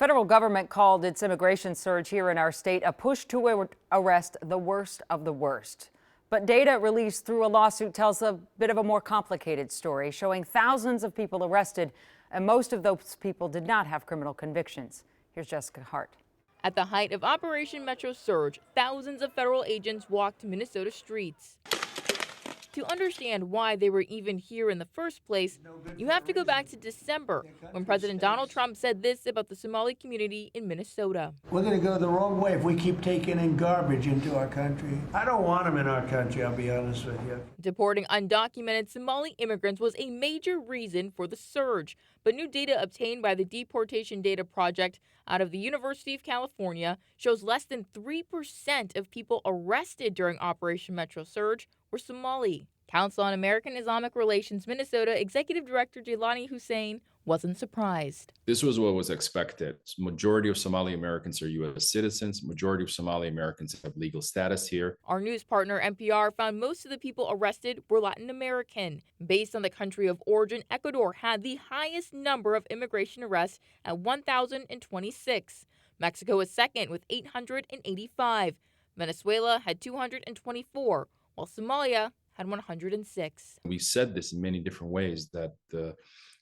Federal government called its immigration surge here in our state a push to arrest the worst of the worst. But data released through a lawsuit tells a bit of a more complicated story, showing thousands of people arrested, and most of those people did not have criminal convictions. Here's Jessica Hart. At the height of Operation Metro Surge, thousands of federal agents walked Minnesota streets. To understand why they were even here in the first place, you have to go back to December, when President Donald Trump said this about the Somali community in Minnesota. We're going to go the wrong way if we keep taking in garbage into our country. I don't want them in our country, I'll be honest with you. Deporting undocumented Somali immigrants was a major reason for the surge, but new data obtained by the Deportation Data Project out of the University of California shows less than 3% of people arrested during Operation Metro Surge were Somali. Council on American Islamic Relations Minnesota Executive Director Jelani Hussein wasn't surprised. This was what was expected. Majority of Somali Americans are U.S. citizens. Majority of Somali Americans have legal status here. Our news partner NPR found most of the people arrested were Latin American. Based on the country of origin, Ecuador had the highest number of immigration arrests at 1,026. Mexico was second with 885. Venezuela had 224, while Somalia had 106. We said this in many different ways that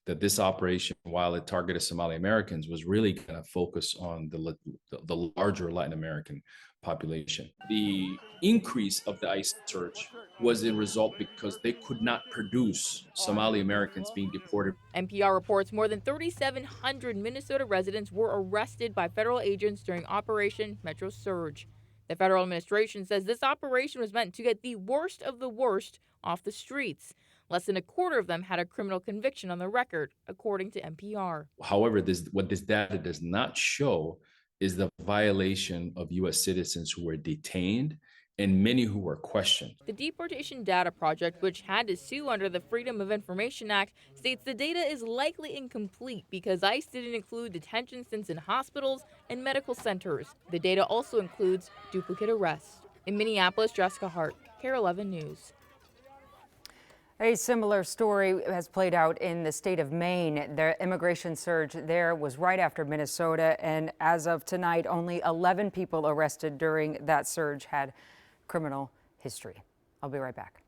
this operation, while it targeted Somali Americans, was really kind of focused on the larger Latin American population. The increase of the ICE search was a result because they could not produce Somali Americans being deported. NPR reports more than 3,700 Minnesota residents were arrested by federal agents during Operation Metro Surge. The federal administration says this operation was meant to get the worst of the worst off the streets. Less than a quarter of them had a criminal conviction on their record, according to NPR. However, what this data does not show is the violation of U.S. citizens who were detained and many who were questioned. The Deportation Data Project, which had to sue under the Freedom of Information Act, states the data is likely incomplete because ICE didn't include detention stints in hospitals and medical centers. The data also includes duplicate arrests. In Minneapolis, Jessica Hart, KARE 11 News. A similar story has played out in the state of Maine. The immigration surge there was right after Minnesota, and as of tonight, only 11 people arrested during that surge had criminal history. I'll be right back.